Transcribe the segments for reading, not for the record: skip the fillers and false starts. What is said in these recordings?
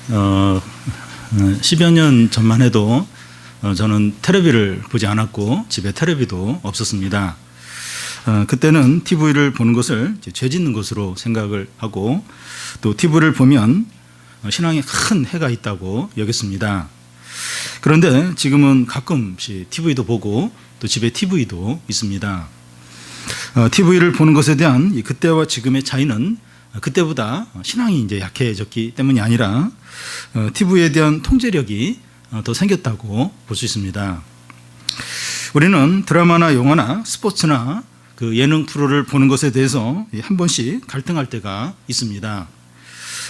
10여 년 전만 해도 저는 텔레비를 보지 않았고 집에 텔레비도 없었습니다. 그때는 TV를 보는 것을 죄 짓는 것으로 생각을 하고 또 TV를 보면 신앙에 큰 해가 있다고 여겼습니다. 그런데 지금은 가끔씩 TV도 보고 또 집에 TV도 있습니다. TV를 보는 것에 대한 그때와 지금의 차이는 그때보다 신앙이 이제 약해졌기 때문이 아니라 TV에 대한 통제력이 더 생겼다고 볼 수 있습니다. 우리는 드라마나 영화나 스포츠나 그 예능 프로를 보는 것에 대해서 한 번씩 갈등할 때가 있습니다.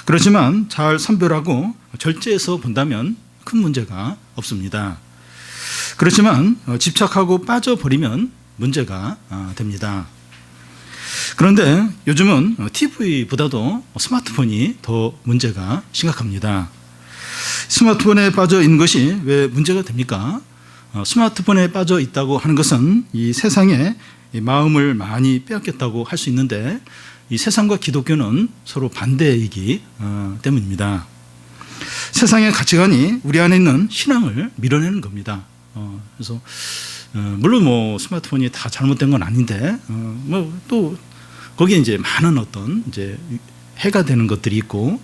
그렇지만 잘 선별하고 절제해서 본다면 큰 문제가 없습니다. 그렇지만 집착하고 빠져버리면 문제가 됩니다. 그런데 요즘은 TV보다도 스마트폰이 더 문제가 심각합니다. 스마트폰에 빠져 있는 것이 왜 문제가 됩니까? 스마트폰에 빠져 있다고 하는 것은 이 세상에 마음을 많이 빼앗겼다고 할 수 있는데 이 세상과 기독교는 서로 반대이기 때문입니다. 세상의 가치관이 우리 안에 있는 신앙을 밀어내는 겁니다. 그래서 물론 뭐 스마트폰이 다 잘못된 건 아닌데 뭐 또 거기에 이제 많은 어떤 이제 해가 되는 것들이 있고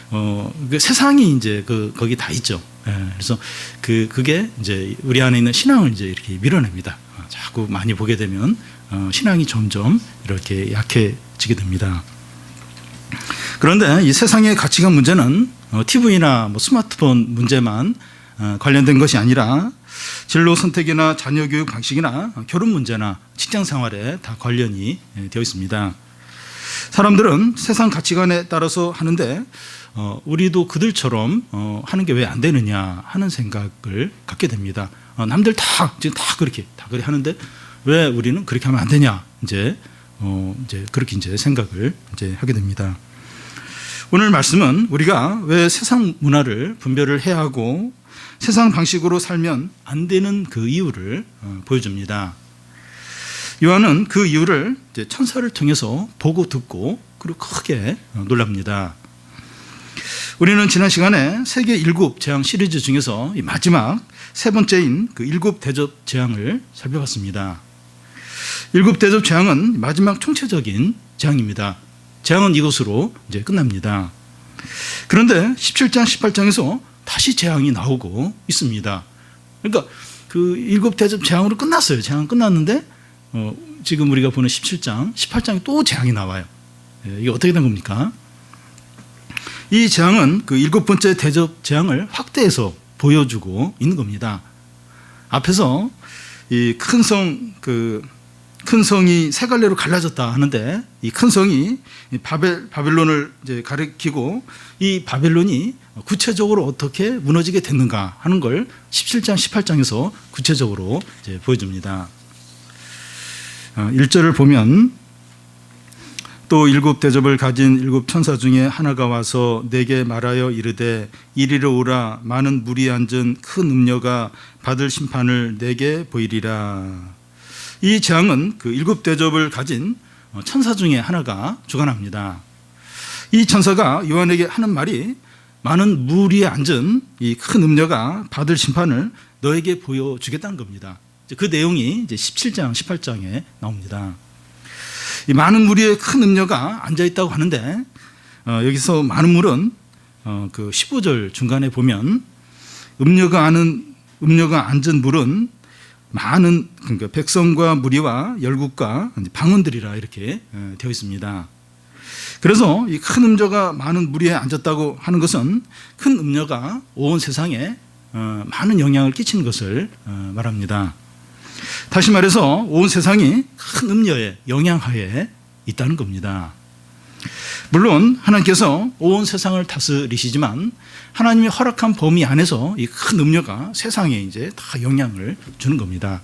그 세상이 이제 거기 다 있죠. 그래서 그게 이제 우리 안에 있는 신앙을 이제 이렇게 밀어냅니다. 자꾸 많이 보게 되면 신앙이 점점 이렇게 약해지게 됩니다. 그런데 이 세상의 가치관 문제는 TV나 뭐 스마트폰 문제만 관련된 것이 아니라 진로 선택이나 자녀 교육 방식이나 결혼 문제나 직장 생활에 다 관련이 되어 있습니다. 사람들은 세상 가치관에 따라서 하는데 우리도 그들처럼 하는 게 왜 안 되느냐 하는 생각을 갖게 됩니다. 남들 지금 다 그렇게 하는데 왜 우리는 그렇게 하면 안 되냐 이제 그렇게 이제 생각을 이제 하게 됩니다. 오늘 말씀은 우리가 왜 세상 문화를 분별을 해야 하고 세상 방식으로 살면 안 되는 그 이유를 보여줍니다. 요한은 그 이유를 이제 천사를 통해서 보고 듣고 그리고 크게 놀랍니다. 우리는 지난 시간에 세계 7 재앙 시리즈 중에서 이 마지막 세 번째인 그 7 대접 재앙을 살펴봤습니다. 7 대접 재앙은 마지막 총체적인 재앙입니다. 재앙은 이것으로 이제 끝납니다. 그런데 17장, 18장에서 다시 재앙이 나오고 있습니다. 그러니까 그 7 대접 재앙으로 끝났어요. 재앙은 끝났는데 지금 우리가 보는 17장, 18장에 또 재앙이 나와요. 이게 어떻게 된 겁니까? 이 재앙은 그 7번째 대접 재앙을 확대해서 보여주고 있는 겁니다. 앞에서 이 큰 성이 세 갈래로 갈라졌다 하는데 이 큰 성이 바벨론을 이제 가리키고 이 바벨론이 구체적으로 어떻게 무너지게 됐는가 하는 걸 17장, 18장에서 구체적으로 이제 보여줍니다. 1절을 보면 또 7 대접을 가진 7 천사 중에 하나가 와서 내게 말하여 이르되 이리로 오라 많은 물이 앉은 큰 음녀가 받을 심판을 내게 보이리라. 이 재앙은 그 7 대접을 가진 천사 중에 하나가 주관합니다. 이 천사가 요한에게 하는 말이 많은 물 위에 앉은 이 큰 음녀가 받을 심판을 너에게 보여주겠다는 겁니다. 그 내용이 이제 17장, 18장에 나옵니다. 이 많은 물 위에 큰 음녀가 앉아 있다고 하는데 여기서 많은 물은 그 15절 중간에 보면 음녀가 앉은 물은 많은 그러니까 백성과 무리와 열국과 방언들이라 이렇게 되어 있습니다. 그래서 이 큰 음녀가 많은 무리에 앉았다고 하는 것은 큰 음녀가 온 세상에 많은 영향을 끼치는 것을 말합니다. 다시 말해서 온 세상이 큰 음녀의 영향하에 있다는 겁니다. 물론 하나님께서 온 세상을 다스리시지만 하나님이 허락한 범위 안에서 이 큰 음녀가 세상에 이제 다 영향을 주는 겁니다.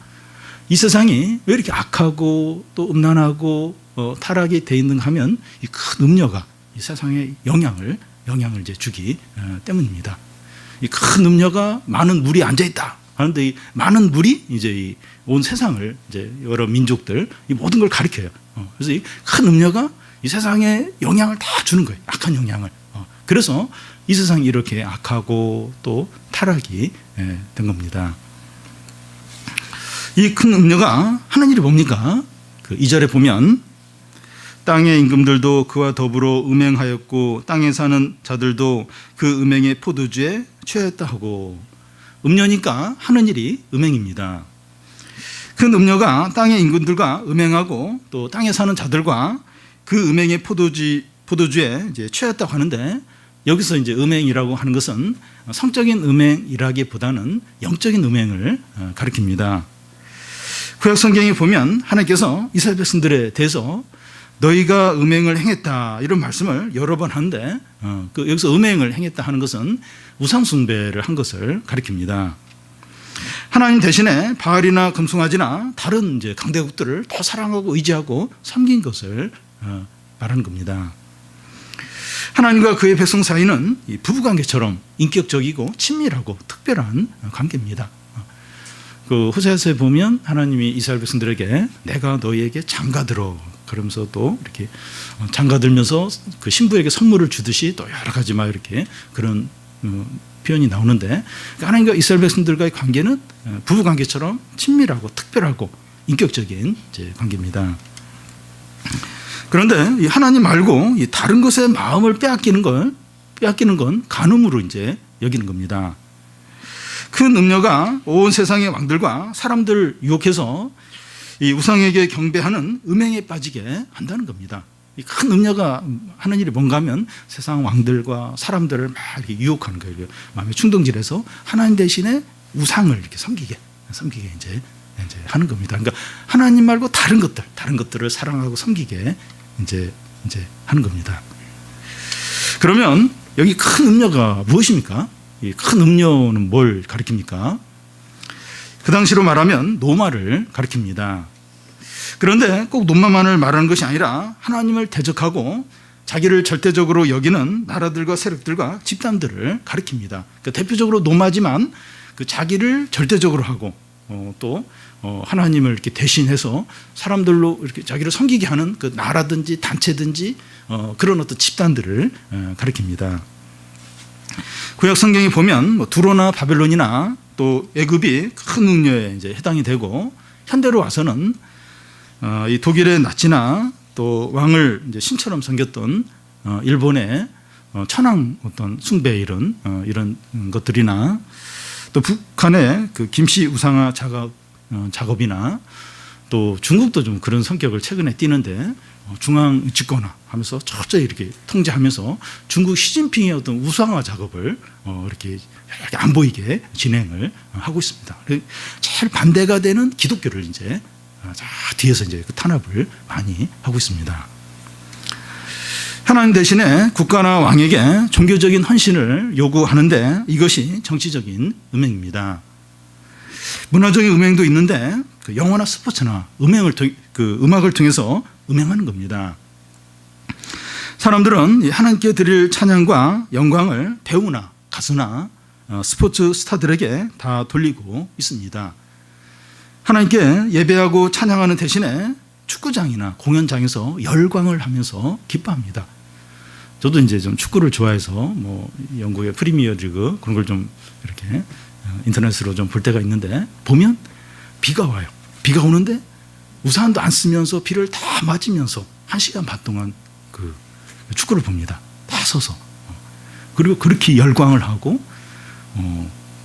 이 세상이 왜 이렇게 악하고 또 음란하고 타락이 돼 있는가 하면 이 큰 음녀가 이 세상에 영향을 이제 주기 때문입니다. 이 큰 음녀가 많은 물이 앉아 있다 하는데 이 많은 물이 이제 온 세상을 이제 여러 민족들 이 모든 걸 가리켜요. 그래서 이 큰 음녀가 이 세상에 영향을 다 주는 거예요. 악한 영향을. 그래서 이 세상이 이렇게 악하고 또 타락이 된 겁니다. 이 큰 음녀가 하는 일이 뭡니까? 그 2절에 보면 땅의 임금들도 그와 더불어 음행하였고 땅에 사는 자들도 그 음행의 포도주에 취하였다 하고, 음녀니까 하는 일이 음행입니다. 큰 음녀가 땅의 임금들과 음행하고 또 땅에 사는 자들과 그 음행의 포도주에 이제 취하였다고 하는데, 여기서 이제 음행이라고 하는 것은 성적인 음행이라기보다는 영적인 음행을 가리킵니다. 구약 성경에 보면 하나님께서 이스라엘 백성들에 대해서 너희가 음행을 행했다 이런 말씀을 여러 번 하는데, 여기서 음행을 행했다 하는 것은 우상 숭배를 한 것을 가리킵니다. 하나님 대신에 바알이나 금송아지나 다른 이제 강대국들을 더 사랑하고 의지하고 섬긴 것을 말하는 겁니다. 하나님과 그의 백성 사이는 부부관계처럼 인격적이고 친밀하고 특별한 관계입니다. 그 호세아서에 보면 하나님이 이스라엘 백성들에게 내가 너희에게 장가들어 그러면서 또 이렇게 장가들면서 그 신부에게 선물을 주듯이 또 여러 가지 막 이렇게 그런 표현이 나오는데, 하나님과 이스라엘 백성들과의 관계는 부부관계처럼 친밀하고 특별하고 인격적인 이제 관계입니다. 그런데 이 하나님 말고 이 다른 것에 마음을 빼앗기는 건 간음으로 이제 여기는 겁니다. 큰 음녀가 온 세상의 왕들과 사람들을 유혹해서 이 우상에게 경배하는 음행에 빠지게 한다는 겁니다. 이 큰 음녀가 하는 일이 뭔가 하면 세상 왕들과 사람들을 막 이렇게 유혹하는 거예요. 마음에 충동질해서 하나님 대신에 우상을 이렇게 섬기게 이제 하는 겁니다. 그러니까 하나님 말고 다른 것들을 사랑하고 섬기게 이제 하는 겁니다. 그러면 여기 큰 음녀가 무엇입니까? 이 큰 음녀는 뭘 가리킵니까? 그 당시로 말하면 노마를 가리킵니다. 그런데 꼭 노마만을 말하는 것이 아니라 하나님을 대적하고 자기를 절대적으로 여기는 나라들과 세력들과 집단들을 가리킵니다. 그러니까 대표적으로 노마지만 그 자기를 절대적으로 하고 또 하나님을 이렇게 대신해서 사람들로 이렇게 자기를 섬기게 하는 그 나라든지 단체든지 그런 어떤 집단들을 가리킵니다. 구약 성경에 보면 두로나 바벨론이나 또 애굽이 큰 음녀에 이제 해당이 되고, 현대로 와서는 이 독일의 나치나 또 왕을 이제 신처럼 섬겼던 일본의 천황 어떤 숭배 이런 것들이나 또 북한의 그 김씨 우상화 작업이나 또 중국도 좀 그런 성격을 최근에 띠는데 중앙 집권화 하면서 철저히 이렇게 통제하면서 중국 시진핑의 어떤 우상화 작업을 이렇게 안 보이게 진행을 하고 있습니다. 제일 반대가 되는 기독교를 이제 뒤에서 이제 그 탄압을 많이 하고 있습니다. 하나님 대신에 국가나 왕에게 종교적인 헌신을 요구하는데 이것이 정치적인 음행입니다. 문화적인 음행도 있는데 그 영화나 스포츠나 음악을 통해서 음행하는 겁니다. 사람들은 하나님께 드릴 찬양과 영광을 배우나 가수나 스포츠 스타들에게 다 돌리고 있습니다. 하나님께 예배하고 찬양하는 대신에 축구장이나 공연장에서 열광을 하면서 기뻐합니다. 저도 이제 좀 축구를 좋아해서 뭐 영국의 프리미어리그 그런 걸 좀 이렇게 인터넷으로 좀 볼 때가 있는데, 보면 비가 와요. 비가 오는데 우산도 안 쓰면서 비를 다 맞으면서 1시간 반 동안 그 축구를 봅니다. 다 서서. 그리고 그렇게 열광을 하고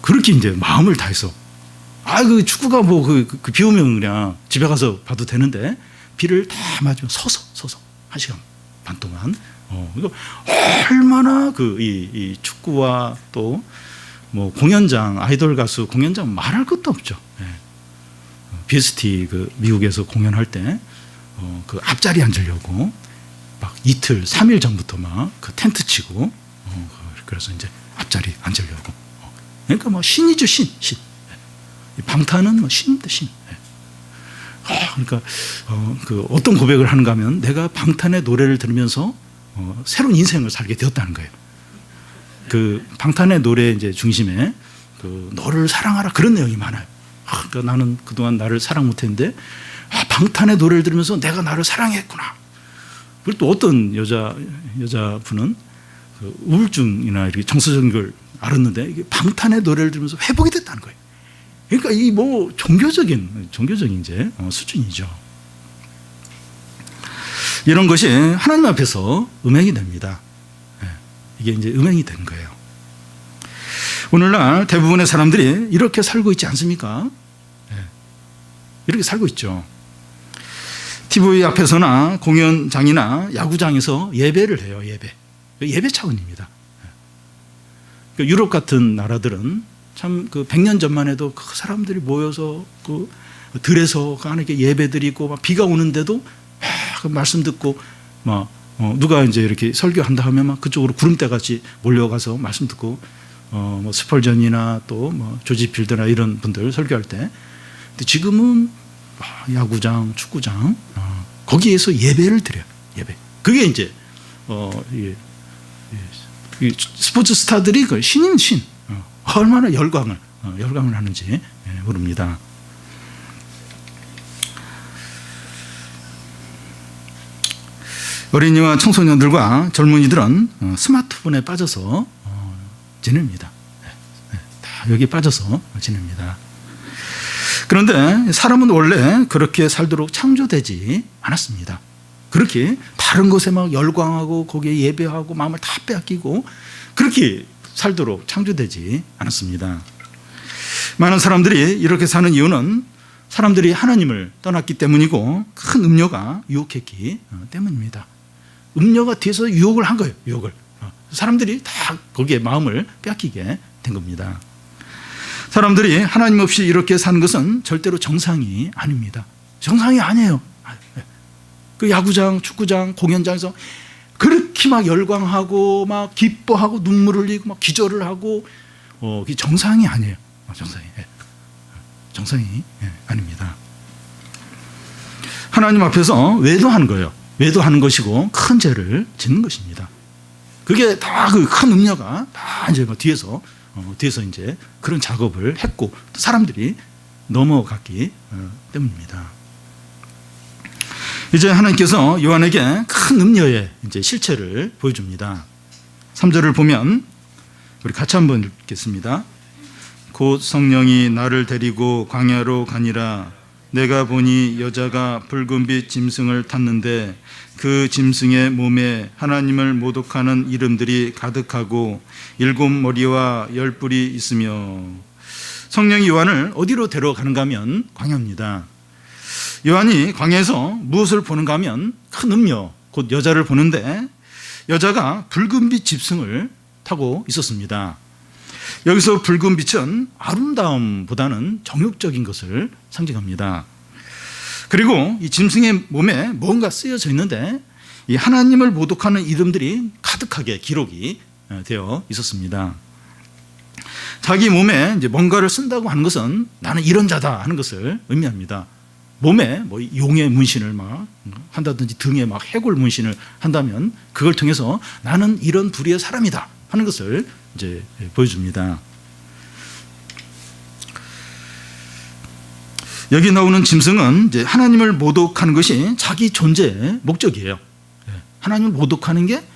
그렇게 이제 마음을 다해서, 그 축구가 뭐 비 오면 그냥 집에 가서 봐도 되는데 비를 다 맞으면 서서 1시간 반 동안 이거 얼마나 이 축구와 또 뭐 공연장, 아이돌 가수 공연장 말할 것도 없죠. BST 그 미국에서 공연할 때 그 앞자리 앉으려고 막 이틀, 3일 전부터 막 그 텐트 치고 그래서 이제 앞자리 앉으려고. 그러니까 뭐 신이죠, 신. 방탄은 뭐 신입니다, 신. 그러니까 그 어떤 고백을 하는가 하면 내가 방탄의 노래를 들으면서 새로운 인생을 살게 되었다는 거예요. 그 방탄의 노래 이제 중심에 그 너를 사랑하라 그런 내용이 많아요. 그러니까 나는 그동안 나를 사랑 못했는데 방탄의 노래를 들으면서 내가 나를 사랑했구나. 그리고 또 어떤 여자분은 그 우울증이나 이렇게 정서적인 걸 앓았는데 이게 방탄의 노래를 들으면서 회복이 됐다는 거예요. 그러니까 이 뭐 종교적인 이제 수준이죠. 이런 것이 하나님 앞에서 음행이 됩니다. 이게 이제 음행이 된 거예요. 오늘날 대부분의 사람들이 이렇게 살고 있지 않습니까? 이렇게 살고 있죠. TV 앞에서나 공연장이나 야구장에서 예배를 해요. 예배 차원입니다. 유럽 같은 나라들은 참 그 100년 전만 해도 그 사람들이 모여서 그 들에서 그 안에 예배 드리고 막 비가 오는데도 그 말씀 듣고 막 누가 이제 이렇게 설교한다 하면 막 그쪽으로 구름대 같이 몰려가서 말씀 듣고 뭐 스펄전이나 또 뭐 조지 필드나 이런 분들 설교할 때. 근데 지금은 야구장, 축구장 거기에서 예배를 드려요. 예배. 그게 이제 이 스포츠 스타들이 그 신인 신 얼마나 열광을 하는지 모릅니다. 어린이와 청소년들과 젊은이들은 스마트폰에 빠져서 지냅니다. 다 여기 빠져서 지냅니다. 그런데 사람은 원래 그렇게 살도록 창조되지 않았습니다. 그렇게 다른 것에 막 열광하고 거기에 예배하고 마음을 다 빼앗기고 그렇게 살도록 창조되지 않았습니다. 많은 사람들이 이렇게 사는 이유는 사람들이 하나님을 떠났기 때문이고 큰 음료가 유혹했기 때문입니다. 음료가 뒤에서 유혹을 한 거예요. 유혹을. 사람들이 다 거기에 마음을 빼앗기게 된 겁니다. 사람들이 하나님 없이 이렇게 사는 것은 절대로 정상이 아닙니다. 정상이 아니에요. 그 야구장, 축구장, 공연장에서 그렇게 막 열광하고 막 기뻐하고 눈물 흘리고 막 기절을 하고 그게 정상이 아니에요. 정상이 아닙니다. 하나님 앞에서 외도하는 거예요. 외도하는 것이고 큰 죄를 짓는 것입니다. 그게 다 그 큰 음녀가 다 이제 뒤에서 이제 그런 작업을 했고 사람들이 넘어갔기 때문입니다. 이제 하나님께서 요한에게 큰 음녀의 이제 실체를 보여줍니다. 3절을 보면 우리 같이 한번 읽겠습니다. 곧 성령이 나를 데리고 광야로 가니라. 내가 보니 여자가 붉은빛 짐승을 탔는데 그 짐승의 몸에 하나님을 모독하는 이름들이 가득하고 7머리와 10뿔이 있으며. 성령이 요한을 어디로 데려가는가 하면 광야입니다. 요한이 광야에서 무엇을 보는가 하면 큰 음녀, 곧 여자를 보는데 여자가 붉은빛 짐승을 타고 있었습니다. 여기서 붉은 빛은 아름다움보다는 정욕적인 것을 상징합니다. 그리고 이 짐승의 몸에 뭔가 쓰여져 있는데 이 하나님을 모독하는 이름들이 가득하게 기록이 되어 있었습니다. 자기 몸에 이제 뭔가를 쓴다고 하는 것은 나는 이런 자다 하는 것을 의미합니다. 몸에 뭐 용의 문신을 막 한다든지 등에 막 해골 문신을 한다면 그걸 통해서 나는 이런 부류의 사람이다 하는 것을 이제 보여줍니다. 여기 나오는 짐승은 이제 하나님을 모독하는 것이 자기 존재의 목적이에요. 하나님을 모독하는 게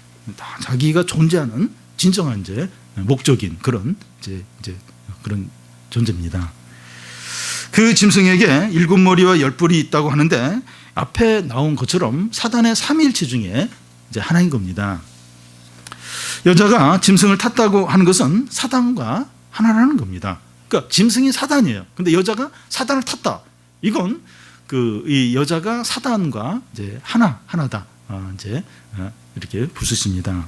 자기가 존재하는 진정한 이제 목적인 그런 이제 그런 존재입니다. 그 짐승에게 7머리와 10뿔이 있다고 하는데 앞에 나온 것처럼 사단의 삼위일체 중에 이제 하나인 겁니다. 여자가 짐승을 탔다고 하는 것은 사단과 하나라는 겁니다. 그러니까 짐승이 사단이에요. 근데 여자가 사단을 탔다. 이건 이 여자가 사단과 이제 하나다. 이제 이렇게 볼 수 있습니다.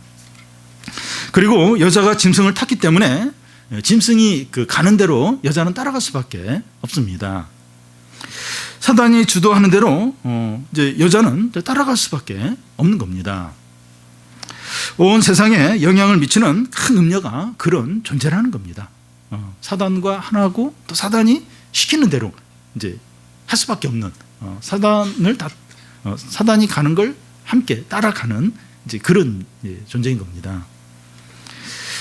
그리고 여자가 짐승을 탔기 때문에 짐승이 가는 대로 여자는 따라갈 수밖에 없습니다. 사단이 주도하는 대로 이제 여자는 따라갈 수밖에 없는 겁니다. 온 세상에 영향을 미치는 큰 음녀가 그런 존재라는 겁니다. 사단과 하나고 또 사단이 시키는 대로 이제 할 수밖에 없는 사단이 가는 걸 함께 따라가는 이제 그런 존재인 겁니다.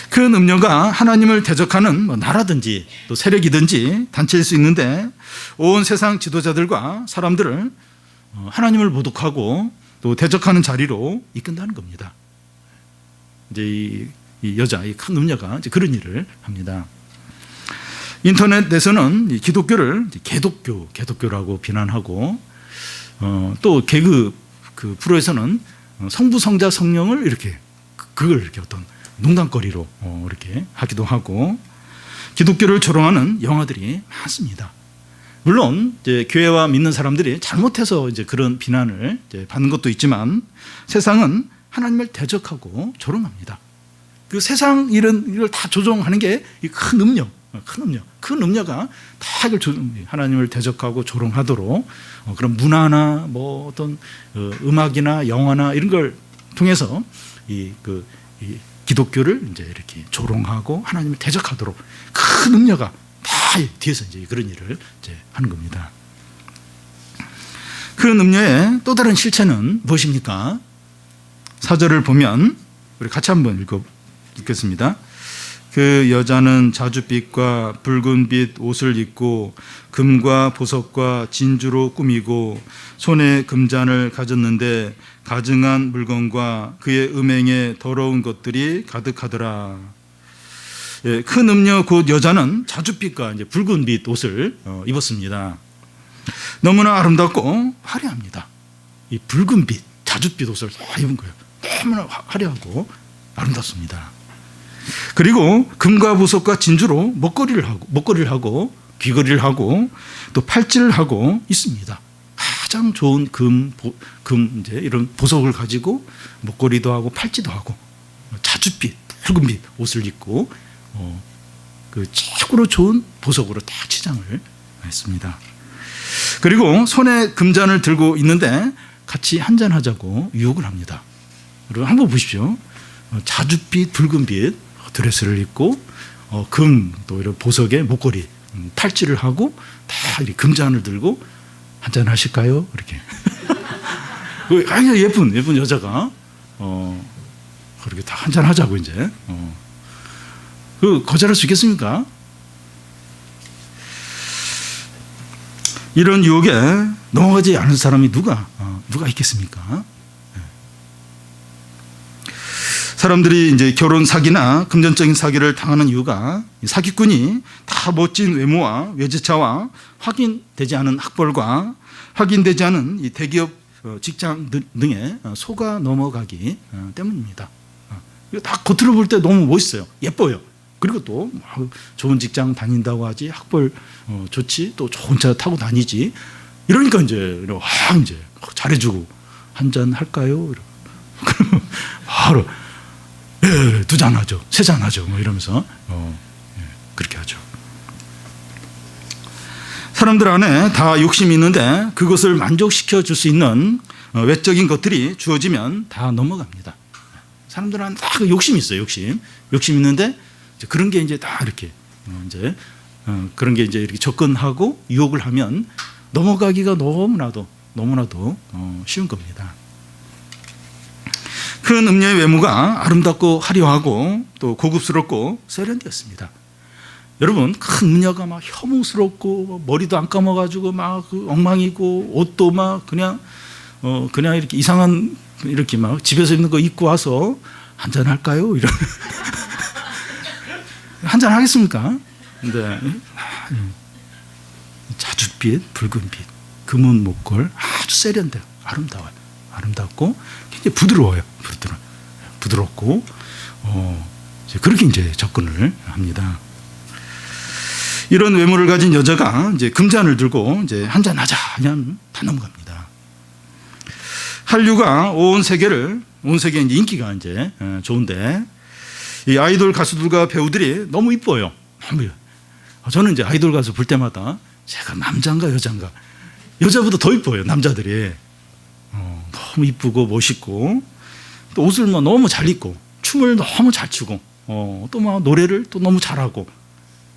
큰 음녀가 하나님을 대적하는 뭐 나라든지 또 세력이든지 단체일 수 있는데 온 세상 지도자들과 사람들을 하나님을 모독하고 또 대적하는 자리로 이끈다는 겁니다. 이제 이 여자, 이 큰 음녀가 이제 그런 일을 합니다. 인터넷에서는 이 기독교를 개독교라고 비난하고, 또 개그 그 프로에서는 성부, 성자, 성령을 이렇게 그걸 이렇게 어떤 농담거리로 이렇게 하기도 하고, 기독교를 조롱하는 영화들이 많습니다. 물론 이제 교회와 믿는 사람들이 잘못해서 이제 그런 비난을 이제 받는 것도 있지만, 세상은 하나님을 대적하고 조롱합니다. 그 세상 이걸 다 조종하는 게 이 큰 음녀, 큰 음녀가 다 이걸 하나님을 대적하고 조롱하도록 그런 문화나 뭐 어떤 음악이나 영화나 이런 걸 통해서 이 기독교를 이제 이렇게 조롱하고 하나님을 대적하도록 큰 음녀가 다 뒤에서 이제 그런 일을 이제 하는 겁니다. 큰 음녀의 또 다른 실체는 무엇입니까? 4절을 보면 우리 같이 한번 읽겠습니다. 그 여자는 자줏빛과 붉은빛 옷을 입고 금과 보석과 진주로 꾸미고 손에 금잔을 가졌는데 가증한 물건과 그의 음행에 더러운 것들이 가득하더라. 예, 큰 음녀 곧 여자는 자줏빛과 이제 붉은빛 옷을 입었습니다. 너무나 아름답고 화려합니다. 이 붉은빛, 자줏빛 옷을 다 입은 거예요. 너무나 화려하고 아름답습니다. 그리고 금과 보석과 진주로 목걸이를 하고 귀걸이를 하고 또 팔찌를 하고 있습니다. 가장 좋은 금 이제 이런 보석을 가지고 목걸이도 하고 팔찌도 하고 자줏빛, 붉은빛 옷을 입고 그 최고로 좋은 보석으로 다 치장을 했습니다. 그리고 손에 금잔을 들고 있는데 같이 한잔하자고 유혹을 합니다. 여러분 한번 보십시오. 자줏빛, 붉은빛 드레스를 입고 금 또 이런 보석에 목걸이, 팔찌를 하고 다 이렇게 금잔을 들고 한잔 하실까요? 이렇게 아주 예쁜 여자가 그렇게 다 한잔 하자고 이제 거절할 수 있겠습니까? 이런 유혹에 넘어가지 않은 사람이 누가 있겠습니까? 사람들이 이제 결혼 사기나 금전적인 사기를 당하는 이유가 사기꾼이 다 멋진 외모와 외제차와 확인되지 않은 학벌과 확인되지 않은 이 대기업 직장 등에 속아 넘어가기 때문입니다. 다 겉으로 볼 때 너무 멋있어요. 예뻐요. 그리고 또 좋은 직장 다닌다고 하지, 학벌 좋지, 또 좋은 차 타고 다니지. 이러니까 이제 잘해주고 한잔 할까요? 그러면 바로 예, 2잔 하죠, 3잔 하죠, 뭐 이러면서 그렇게 하죠. 사람들 안에 다 욕심이 있는데 그것을 만족시켜 줄 수 있는 외적인 것들이 주어지면 다 넘어갑니다. 사람들한테 다 욕심이 있어요. 욕심 있는데 그런 게 이제 다 이렇게 그런 게 이제 이렇게 접근하고 유혹을 하면 넘어가기가 너무나도 쉬운 겁니다. 큰 음녀의 외모가 아름답고 화려하고 또 고급스럽고 세련되었습니다. 여러분, 큰 음녀가 막 혐오스럽고 머리도 안 감아가지고 막 엉망이고 옷도 막 그냥 이렇게 이상한 이렇게 막 집에서 입는 거 입고 와서 한잔 할까요? 이런 한잔 하겠습니까? 근데 자줏빛, 붉은빛, 금은 목걸 아주 세련돼요. 아름답고 굉장히 부드럽고 그렇게 이제 접근을 합니다. 이런 외모를 가진 여자가 이제 금잔을 들고 이제 한잔 하자 하면 다 넘어갑니다. 한류가 온 세계에 이제 인기가 이제 좋은데 이 아이돌 가수들과 배우들이 너무 이뻐요. 저는 이제 아이돌 가수 볼 때마다 제가 남자인가 여자인가, 여자보다 더 이뻐요. 남자들이 너무 이쁘고 멋있고 또 옷을 막 너무 잘 입고 춤을 너무 잘 추고 또 막 노래를 또 너무 잘하고,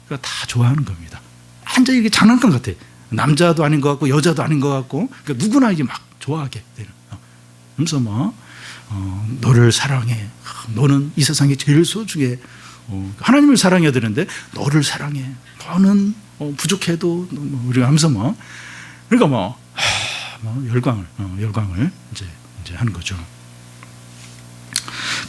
그러니까 다 좋아하는 겁니다. 완전 이게 장난감 같아. 남자도 아닌 것 같고 여자도 아닌 것 같고, 그러니까 누구나 이게 막 좋아하게 되는. 그래서 뭐 너를 사랑해. 너는 이 세상에 제일 소중해. 하나님을 사랑해야 되는데 너를 사랑해. 너는 부족해도 우리가 하면서 그러니까 열광을 이제 하는 거죠.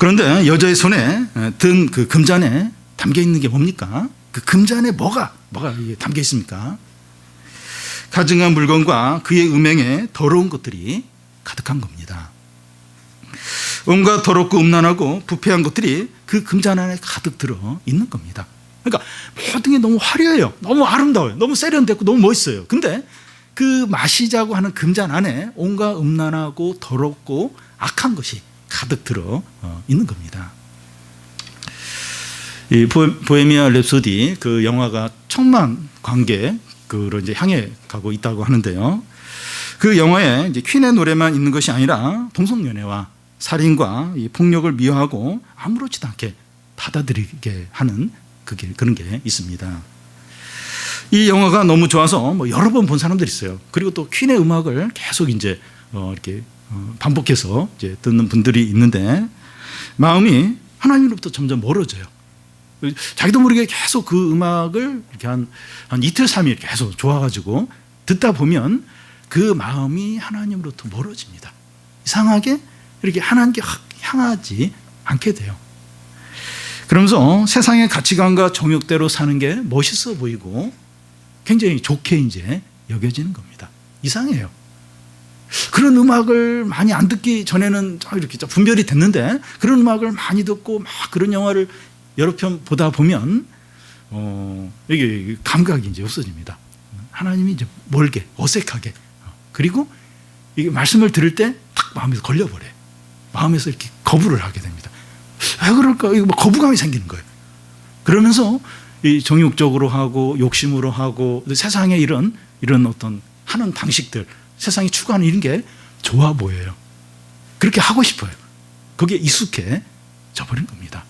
그런데 여자의 손에 든 그 금잔에 담겨 있는 게 뭡니까? 그 금잔에 뭐가 이게 담겨 있습니까? 가증한 물건과 그의 음행에 더러운 것들이 가득한 겁니다. 온갖 더럽고 음란하고 부패한 것들이 그 금잔 안에 가득 들어 있는 겁니다. 그러니까 모든 게 너무 화려해요. 너무 아름다워요. 너무 세련됐고 너무 멋있어요. 근데 그 마시자고 하는 금잔 안에 온갖 음란하고 더럽고 악한 것이 가득 들어 있는 겁니다. 이 보헤미안 랩소디 그 영화가 천만 관객으로 이제 향해 가고 있다고 하는데요. 그 영화에 이제 퀸의 노래만 있는 것이 아니라 동성연애와 살인과 이 폭력을 미화하고 아무렇지도 않게 받아들이게 하는 그런 게 있습니다. 이 영화가 너무 좋아서 뭐 여러 번 본 사람들이 있어요. 그리고 또 퀸의 음악을 계속 이제 이렇게 반복해서 이제 듣는 분들이 있는데 마음이 하나님으로부터 점점 멀어져요. 자기도 모르게 계속 그 음악을 이렇게 한 이틀, 3일 계속 좋아가지고 듣다 보면 그 마음이 하나님으로부터 멀어집니다. 이상하게 이렇게 하나님께 향하지 않게 돼요. 그러면서 세상의 가치관과 정욕대로 사는 게 멋있어 보이고 굉장히 좋게 이제 여겨지는 겁니다. 이상해요. 그런 음악을 많이 안 듣기 전에는 이렇게 분별이 됐는데 그런 음악을 많이 듣고 막 그런 영화를 여러 편 보다 보면 이게 감각이 이제 없어집니다. 하나님이 이제 멀게 어색하게 그리고 이게 말씀을 들을 때 딱 마음에서 걸려버려요. 마음에서 이렇게 거부를 하게 됩니다. 왜 그럴까? 이거 뭐 거부감이 생기는 거예요. 그러면서 이 정욕적으로 하고 욕심으로 하고 세상에 이런 어떤 하는 방식들, 세상이 추구하는 이런 게 좋아 보여요. 그렇게 하고 싶어요. 거기에 익숙해져 버린 겁니다.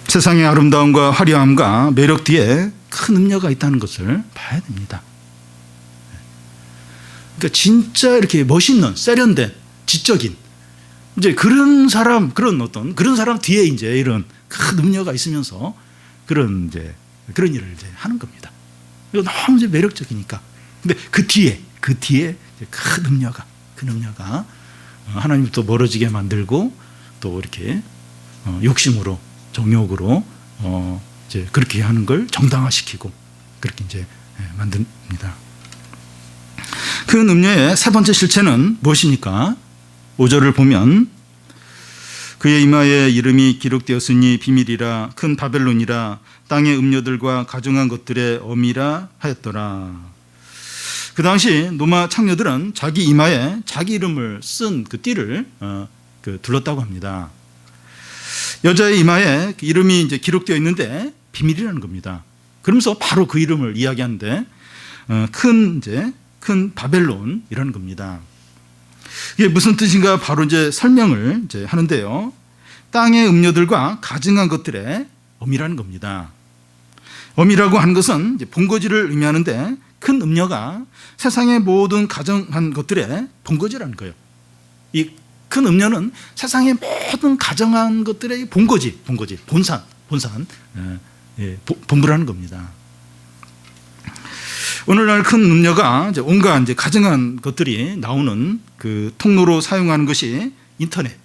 세상의 아름다움과 화려함과 매력 뒤에 큰 음료가 있다는 것을 봐야 됩니다. 그러니까 진짜 이렇게 멋있는, 세련된, 지적인 이제 그런 사람 뒤에 이제 이런 큰 음료가 있으면서 그런 일을 이제 하는 겁니다. 이거 너무 이제 매력적이니까. 근데 그 뒤에 큰 음료가 하나님부터 멀어지게 만들고 또 이렇게 욕심으로 정욕으로 이제 그렇게 하는 걸 정당화시키고 그렇게 이제 만듭니다. 그 음료의 세 번째 실체는 무엇입니까? 5절을 보면 그의 이마에 이름이 기록되었으니 비밀이라 큰 바벨론이라 땅의 음료들과 가증한 것들의 어미라 하였더라. 그 당시 노마 창녀들은 자기 이마에 자기 이름을 쓴 그 띠를 둘렀다고 합니다. 여자의 이마에 이름이 이제 기록되어 있는데 비밀이라는 겁니다. 그러면서 바로 그 이름을 이야기하는데 큰 바벨론이라는 겁니다. 이게 무슨 뜻인가 바로 이제 설명을 이제 하는데요. 땅의 음료들과 가증한 것들의 어미라는 겁니다. 어미라고 하는 것은 이제 본거지를 의미하는데 큰 음료가 세상의 모든 가증한 것들의 본거지라는 거예요. 이 큰 음료는 세상의 모든 가증한 것들의 본거지, 본산, 본부라는 겁니다. 오늘날 큰 음료가 이제 온갖 이제 가증한 것들이 나오는 그 통로로 사용하는 것이 인터넷,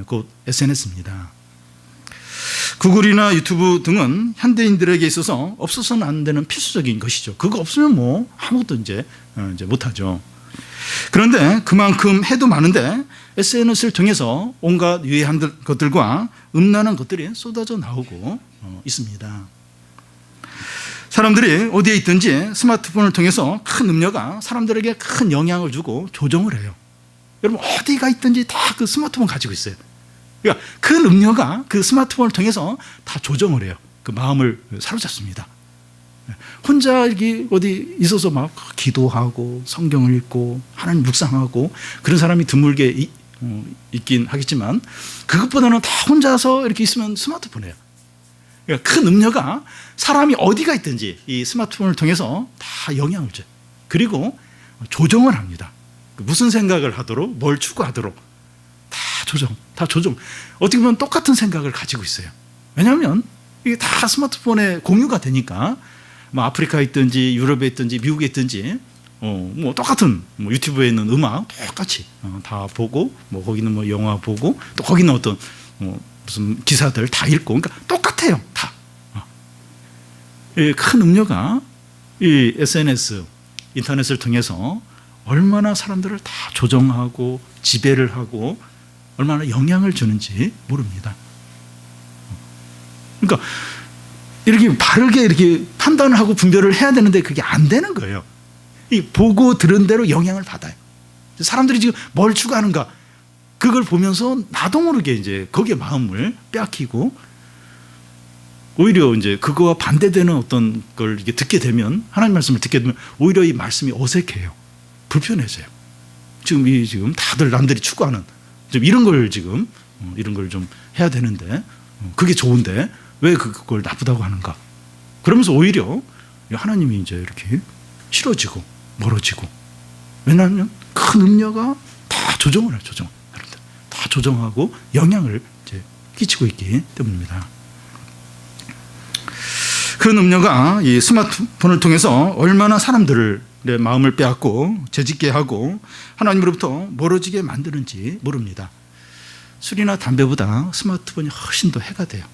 곧 SNS입니다. 구글이나 유튜브 등은 현대인들에게 있어서 없어서는 안 되는 필수적인 것이죠. 그거 없으면 뭐 아무것도 이제 못하죠. 그런데 그만큼 해도 많은데 SNS를 통해서 온갖 유해한 것들과 음란한 것들이 쏟아져 나오고 있습니다. 사람들이 어디에 있든지 스마트폰을 통해서 큰 음료가 사람들에게 큰 영향을 주고 조정을 해요. 여러분 어디가 있든지 다 그 스마트폰 가지고 있어요. 그러니까 큰 음료가 그 스마트폰을 통해서 다 조정을 해요. 그 마음을 사로잡습니다. 혼자 여기 어디 있어서 막 기도하고 성경을 읽고 하나님 묵상하고 그런 사람이 드물게 있긴 하겠지만 그것보다는 다 혼자서 이렇게 있으면 스마트폰이에요. 그러니까 큰 음료가 사람이 어디가 있든지 이 스마트폰을 통해서 다 영향을 줘요. 그리고 조정을 합니다. 무슨 생각을 하도록 뭘 추구하도록 다 조정. 어떻게 보면 똑같은 생각을 가지고 있어요. 왜냐하면 이게 다 스마트폰에 공유가 되니까 뭐 아프리카에 있든지 유럽에 있든지 미국에 있든지 뭐 똑같은 뭐 유튜브에 있는 음악 똑같이 다 보고 뭐 거기는 뭐 영화 보고 또 거기는 어떤 무슨 기사들 다 읽고 그러니까 똑같아요 다. 이 큰 음료가 이 SNS 인터넷을 통해서 얼마나 사람들을 다 조정하고 지배를 하고 얼마나 영향을 주는지 모릅니다. 그러니까 이렇게 바르게 이렇게 판단을 하고 분별을 해야 되는데 그게 안 되는 거예요. 이 보고 들은 대로 영향을 받아요. 사람들이 지금 뭘 추구하는가 그걸 보면서 나도 모르게 이제 거기에 마음을 빼앗기고 오히려 이제 그거와 반대되는 어떤 걸 이렇게 듣게 되면 하나님 말씀을 듣게 되면 오히려 이 말씀이 어색해요. 불편해져요. 지금 다들 남들이 추구하는 좀 이런 걸 지금 이런 걸 좀 해야 되는데 그게 좋은데 왜 그걸 나쁘다고 하는가? 그러면서 오히려 하나님이 이제 이렇게 싫어지고 멀어지고 왜냐하면 큰 음녀가 다 조정을 해요. 다 조정하고 영향을 이제 끼치고 있기 때문입니다. 큰 음녀가 이 스마트폰을 통해서 얼마나 사람들의 마음을 빼앗고 죄짓게 하고 하나님으로부터 멀어지게 만드는지 모릅니다. 술이나 담배보다 스마트폰이 훨씬 더 해가 돼요.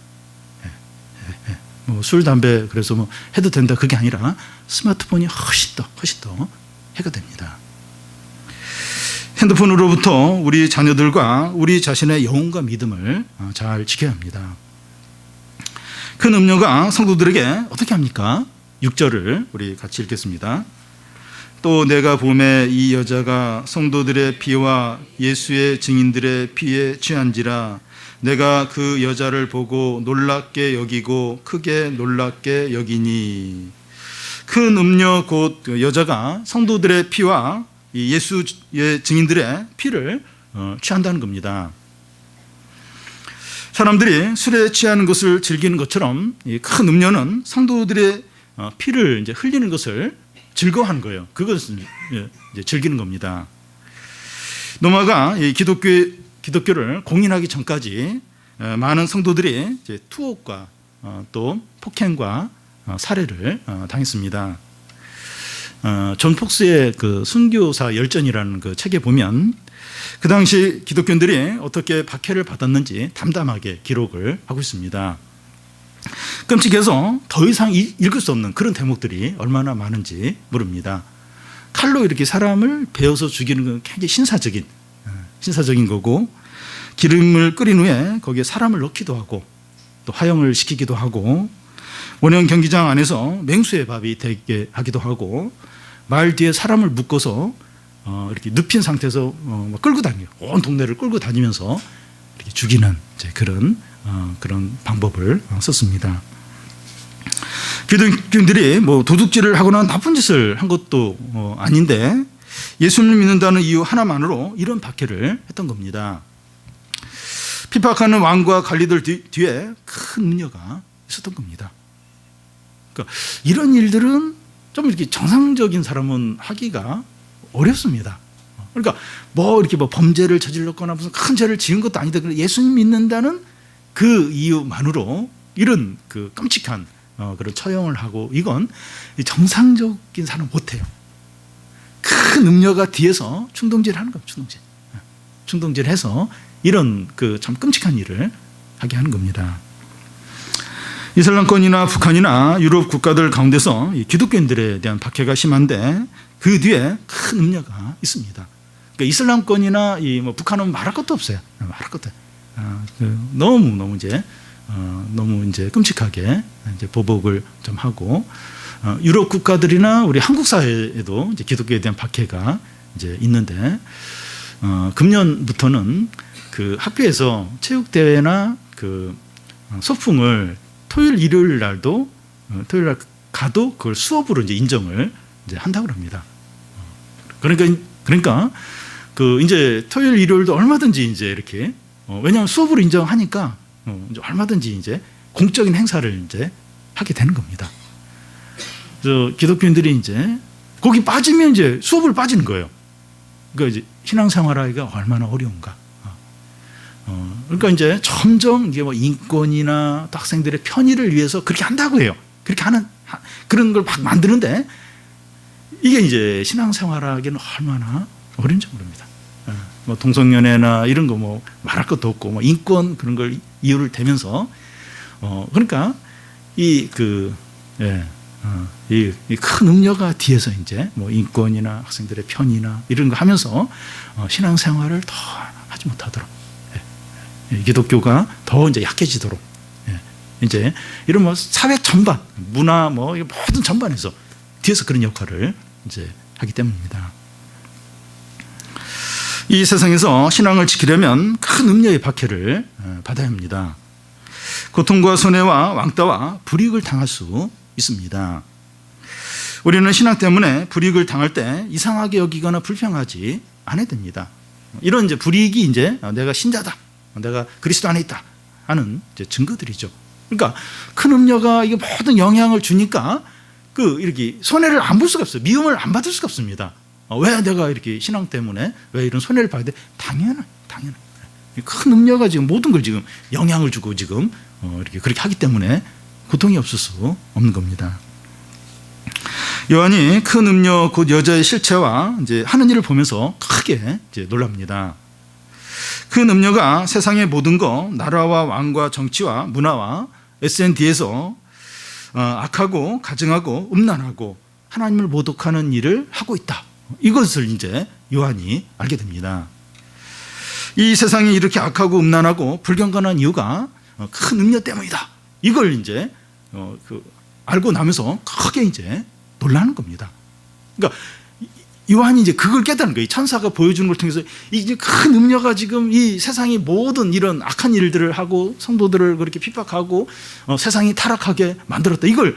뭐 술, 담배 그래서 뭐 해도 된다 그게 아니라 스마트폰이 훨씬 더 해가 됩니다. 핸드폰으로부터 우리 자녀들과 우리 자신의 영혼과 믿음을 잘 지켜야 합니다. 큰 음녀가 성도들에게 어떻게 합니까? 6절을 우리 같이 읽겠습니다. 또 내가 보매 이 여자가 성도들의 피와 예수의 증인들의 피에 취한지라 내가 그 여자를 보고 놀랍게 여기고 크게 놀랍게 여기니. 큰 음녀 곧 여자가 성도들의 피와 예수의 증인들의 피를 취한다는 겁니다. 사람들이 술에 취하는 것을 즐기는 것처럼 이 큰 음녀는 성도들의 피를 이제 흘리는 것을 즐거워하는 거예요. 그것을 이제 즐기는 겁니다. 노마가 이 기독교를 공인하기 전까지 많은 성도들이 이제 투옥과 또 폭행과 살해를 당했습니다. 존 폭스의 그 순교사 열전이라는 그 책에 보면 그 당시 기독교인들이 어떻게 박해를 받았는지 담담하게 기록을 하고 있습니다. 끔찍해서 더 이상 읽을 수 없는 그런 대목들이 얼마나 많은지 모릅니다. 칼로 이렇게 사람을 베어서 죽이는 건 굉장히 신사적인 거고 기름을 끓인 후에 거기에 사람을 넣기도 하고 또 화형을 시키기도 하고 원형 경기장 안에서 맹수의 밥이 되게 하기도 하고 말 뒤에 사람을 묶어서 이렇게 눕힌 상태에서 끌고 다녀요. 온 동네를 끌고 다니면서 이렇게 죽이는 이제 그런 방법을 썼습니다. 기독교인들이 뭐 도둑질을 하거나 나쁜 짓을 한 것도 아닌데 예수님을 믿는다는 이유 하나만으로 이런 박해를 했던 겁니다. 핍박하는 왕과 관리들 뒤에 큰 음녀가 있었던 겁니다. 그러니까 이런 일들은 좀 이렇게 정상적인 사람은 하기가 어렵습니다. 그러니까 뭐 이렇게 뭐 범죄를 저질렀거나 무슨 큰 죄를 지은 것도 아닌데 예수님 믿는다는 그 이유만으로 이런 그 끔찍한 그런 처형을 하고 이건 정상적인 사람은 못해요. 큰 음녀가 뒤에서 충동질하는 겁니다. 충동질해서 이런 그 참 끔찍한 일을 하게 하는 겁니다. 이슬람권이나 북한이나 유럽 국가들 가운데서 기독교인들에 대한 박해가 심한데 그 뒤에 큰 음녀가 있습니다. 그러니까 이슬람권이나 뭐 북한은 말할 것도 없어요. 말할 것도. 너무 이제 끔찍하게 이제 보복을 좀 하고 유럽 국가들이나 우리 한국 사회에도 이제 기독교에 대한 박해가 이제 있는데 금년부터는 그 학교에서 체육 대회나 그 소풍을 토요일 일요일 날도 토요일 날 가도 그걸 수업으로 이제 인정을 이제 한다고 합니다. 그러니까 그 이제 토요일 일요일도 얼마든지 이제 이렇게 왜냐하면 수업으로 인정하니까 이제 얼마든지 이제 공적인 행사를 이제 하게 되는 겁니다. 그래서 기독교인들이 이제 거기 빠지면 이제 수업을 빠지는 거예요. 그러니까 이제 신앙생활하기가 얼마나 어려운가. 그러니까 이제 점점 이게 뭐 인권이나 또 학생들의 편의를 위해서 그렇게 한다고 해요. 그렇게 하는 그런 걸 막 만드는데 이게 이제 신앙생활하기는 얼마나 어려운지 모릅니다. 뭐 동성연애나 이런 거 뭐 말할 것도 없고 뭐 인권 그런 걸 이유를 대면서 그러니까 이 큰 음녀가 뒤에서 이제 뭐 인권이나 학생들의 편의나 이런 거 하면서 신앙생활을 더 하지 못하도록 기독교가 더 이제 약해지도록 이제 이런 뭐 사회 전반 문화 뭐 모든 전반에서 뒤에서 그런 역할을 이제 하기 때문입니다. 이 세상에서 신앙을 지키려면 큰 음녀의 박해를 받아야 합니다. 고통과 손해와 왕따와 불이익을 당할 수 있습니다. 우리는 신앙 때문에 불이익을 당할 때 이상하게 여기거나 불평하지 않아야 됩니다. 이런 이제 불이익이 이제 내가 신자다, 내가 그리스도 안에 있다 하는 이제 증거들이죠. 그러니까 큰 음녀가 이게 모든 영향을 주니까 이렇게 손해를 안 볼 수가 없어요. 미움을 안 받을 수가 없습니다. 왜 내가 이렇게 신앙 때문에 왜 이런 손해를 받게 돼? 당연한. 큰 음녀가 지금 모든 걸 지금 영향을 주고 지금 이렇게 그렇게 하기 때문에 고통이 없을 수 없는 겁니다. 요한이 큰 음녀 곧 여자의 실체와 이제 하는 일을 보면서 크게 이제 놀랍니다. 큰 음녀가 세상의 모든 것, 나라와 왕과 정치와 문화와 SND에서 악하고 가증하고 음란하고 하나님을 모독하는 일을 하고 있다. 이것을 이제 요한이 알게 됩니다. 이 세상이 이렇게 악하고 음란하고 불경건한 이유가 큰 음녀 때문이다. 이걸 이제 알고 나면서 크게 이제 놀라는 겁니다. 그러니까 요한이 이제 그걸 깨닫는 거예요. 천사가 보여주는 걸 통해서 이제 큰 음녀가 지금 이 세상이 모든 이런 악한 일들을 하고 성도들을 그렇게 핍박하고 세상이 타락하게 만들었다. 이걸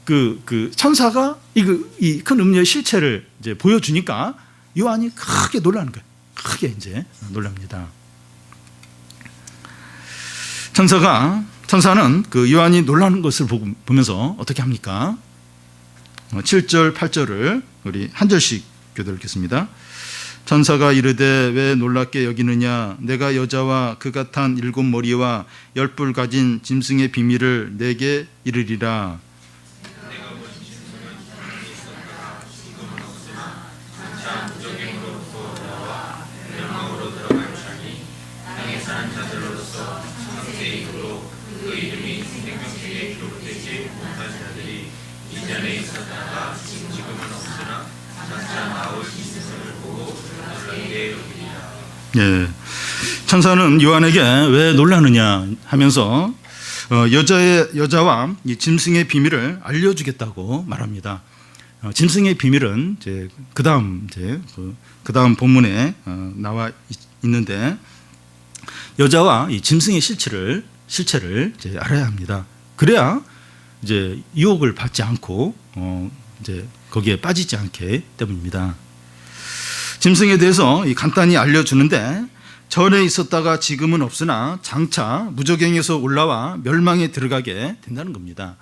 그 천사가 이 큰 음녀의 실체를 이제 보여주니까 요한이 크게 놀라는 거예요. 크게 이제 놀랍니다. 천사는 그 요한이 놀라는 것을 보면서 어떻게 합니까? 7절, 8절을 우리 한 절씩 교도를 읽겠습니다. 천사가 이르되 왜 놀랍게 여기느냐? 내가 여자와 그 같은 7머리와 10뿔 가진 짐승의 비밀을 내게 이르리라. 예, 천사는 요한에게 왜 놀라느냐 하면서 여자와 이 짐승의 비밀을 알려주겠다고 말합니다. 짐승의 비밀은 이제 그 다음 본문에 나와 있는데 여자와 이 짐승의 실체를 이제 알아야 합니다. 그래야 이제 유혹을 받지 않고 이제 거기에 빠지지 않기 때문입니다. 짐승에 대해서 간단히 알려주는데 전에 있었다가 지금은 없으나 장차 무저갱에서 올라와 멸망에 들어가게 된다는 겁니다.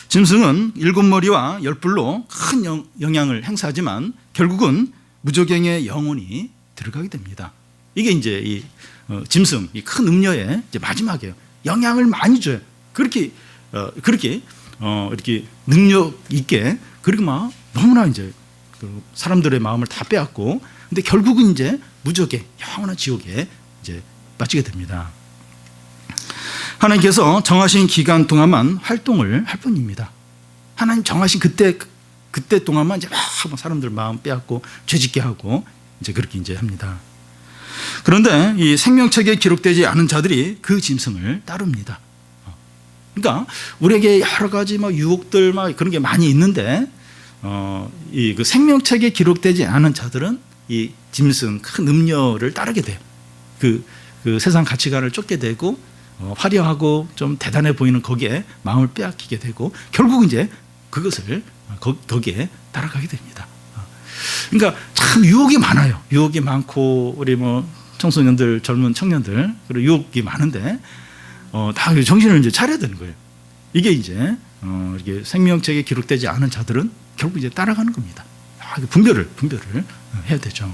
짐승은 7머리와 10뿔로 큰 영향을 행사하지만 결국은 무저갱에 영원히 들어가게 됩니다. 이게 이제 이 짐승, 이 큰 음녀의 이제 마지막이에요. 영향을 많이 줘요. 그렇게 이렇게 능력 있게 그리고 막 너무나 이제 사람들의 마음을 다 빼앗고, 근데 결국은 이제 무적에 영원한 지옥에 이제 빠지게 됩니다. 하나님께서 정하신 기간 동안만 활동을 할 뿐입니다. 하나님 정하신 그때 동안만 이제 막 사람들 마음 빼앗고 죄짓게 하고 이제 그렇게 이제 합니다. 그런데 이 생명책에 기록되지 않은 자들이 그 짐승을 따릅니다. 그러니까 우리에게 여러 가지 막 유혹들 막 그런 게 많이 있는데 이 그 생명책에 기록되지 않은 자들은 이 짐승 큰 음녀를 따르게 돼요. 그 세상 가치관을 쫓게 되고 화려하고 좀 대단해 보이는 거기에 마음을 빼앗기게 되고 결국 이제 그것을 거기에 따라가게 됩니다. 그러니까 참 유혹이 많아요. 유혹이 많고 우리 뭐 청소년들, 젊은 청년들 그리고 유혹이 많은데 다 정신을 이제 차려야 되는 거예요. 이게 이제 이게 생명책에 기록되지 않은 자들은 결국 이제 따라가는 겁니다. 분별을 해야 되죠.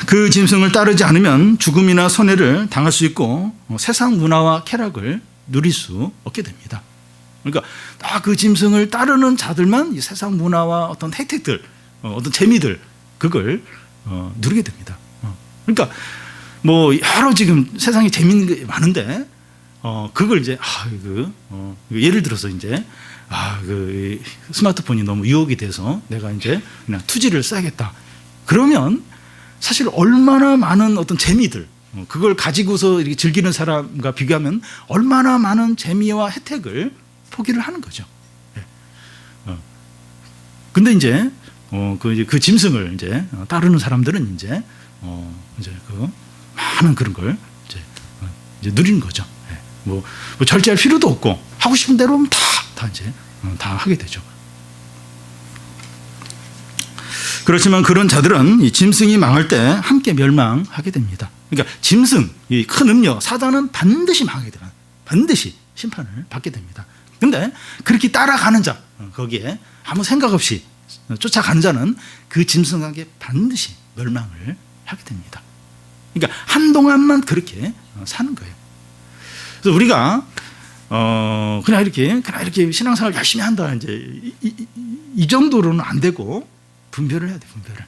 그 짐승을 따르지 않으면 죽음이나 손해를 당할 수 있고 세상 문화와 쾌락을 누릴 수 없게 됩니다. 그러니까 딱 그 짐승을 따르는 자들만 이 세상 문화와 어떤 혜택들, 어떤 재미들 그걸 누리게 됩니다. 그러니까 뭐 여러 지금 세상에 재미있는 게 많은데 그걸 이제 예를 들어서 이제 그 스마트폰이 너무 유혹이 돼서 내가 이제 그냥 투지를 써야겠다. 그러면 사실 얼마나 많은 어떤 재미들 그걸 가지고서 이렇게 즐기는 사람과 비교하면 얼마나 많은 재미와 혜택을 포기를 하는 거죠. 근데 이제 그 짐승을 이제 따르는 사람들은 이제 그 많은 그런 걸 이제 누리는 거죠. 뭐 절제할 필요도 없고 하고 싶은 대로 하면 다 이제 다 하게 되죠. 그렇지만 그런 자들은 이 짐승이 망할 때 함께 멸망하게 됩니다. 그러니까 짐승, 이 큰 음녀, 사단은 반드시 망하게 되는, 반드시 심판을 받게 됩니다. 근데 그렇게 따라가는 자, 거기에 아무 생각 없이 쫓아가는 자는 그 짐승에게 반드시 멸망을 하게 됩니다. 그러니까 한동안만 그렇게 사는 거예요. 그래서 우리가 그냥 이렇게 신앙생활 열심히 한다 이제 이 정도로는 안 되고 분별을 해야 돼. 분별.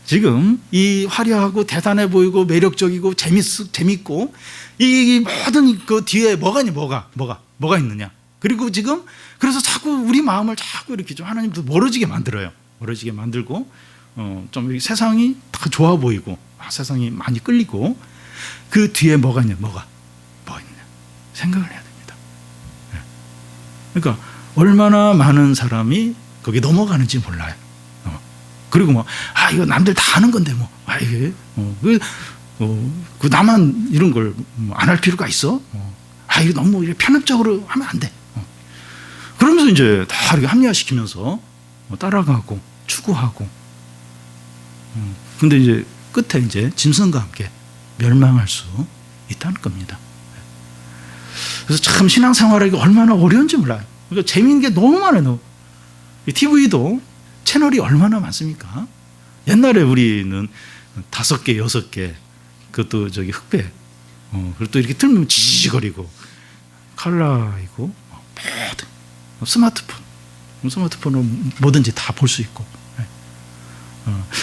지금 이 화려하고 대단해 보이고 매력적이고 재밌고 이 모든 그 뒤에 뭐가 있느냐. 그리고 지금 그래서 자꾸 우리 마음을 자꾸 이렇게 좀 하나님도 멀어지게 만들어요. 멀어지게 만들고 좀 세상이 다 좋아 보이고 세상이 많이 끌리고 그 뒤에 뭐가 있냐. 생각을 해야 됩니다. 그러니까 얼마나 많은 사람이 거기 넘어가는지 몰라요. 그리고 이거 남들 다 하는 건데 이게 그 나만 이런 걸 안 할 필요가 있어? 이거 너무 편협적으로 하면 안 돼. 그러면서 이제 다 이렇게 합리화시키면서 따라가고 추구하고. 근데 이제 끝에 이제 짐승과 함께 멸망할 수 있다는 겁니다. 그래서 참 신앙생활하기 얼마나 어려운지 몰라요. 그러니까 재미있는 게 너무 많아요. TV도 채널이 얼마나 많습니까? 옛날에 우리는 5개, 6개, 그것도 흑백, 그리고 또 이렇게 틀면 지지거리고, 칼라이고, 스마트폰으로 뭐든지 다 볼 수 있고.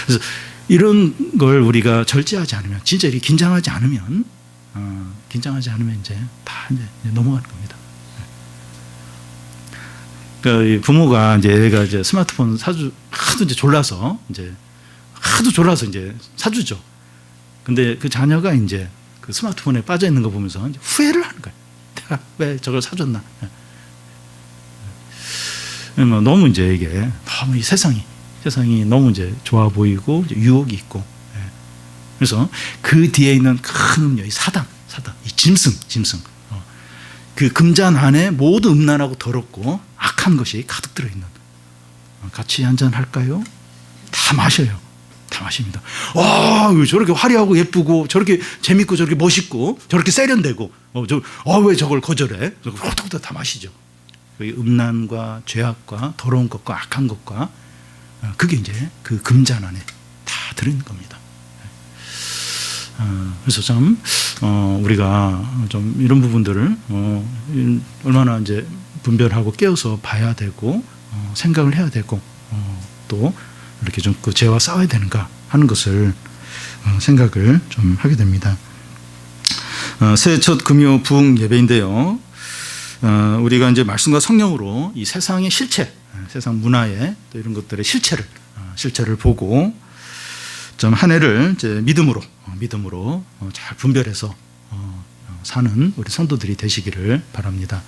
그래서 이런 걸 우리가 절제하지 않으면, 진짜 이렇게 긴장하지 않으면 이제 다 이제 넘어가는 겁니다. 그러니까 부모가 이제 애가 이제 스마트폰 하도 이제 졸라서 이제 사주죠. 근데 그 자녀가 이제 그 스마트폰에 빠져 있는 거 보면서 이제 후회를 하는 거예요. 내가 왜 저걸 사줬나? 너무 이제 이게 너무 이 세상이 너무 이제 좋아 보이고 이제 유혹이 있고. 그래서 그 뒤에 있는 큰 음료, 이 사단, 이 짐승. 그 금잔 안에 모두 음란하고 더럽고 악한 것이 가득 들어있는. 같이 한잔 할까요? 다 마셔요. 다 마십니다. 저렇게 화려하고 예쁘고 저렇게 재밌고 저렇게 멋있고 저렇게 세련되고 왜 저걸 거절해? 홀떡홀떡 다 마시죠. 음란과 죄악과 더러운 것과 악한 것과 그게 이제 그 금잔 안에 다 들어있는 겁니다. 그래서 참 우리가 좀 이런 부분들을 얼마나 이제 분별하고 깨어서 봐야 되고 생각을 해야 되고 또 이렇게 좀 그 죄와 싸워야 되는가 하는 것을 생각을 좀 하게 됩니다. 새해 첫 금요 부흥 예배인데요. 우리가 이제 말씀과 성령으로 이 세상의 실체, 세상 문화의 또 이런 것들의 실체를 보고 좀 한 해를 이제 믿음으로 잘 분별해서 사는 우리 성도들이 되시기를 바랍니다.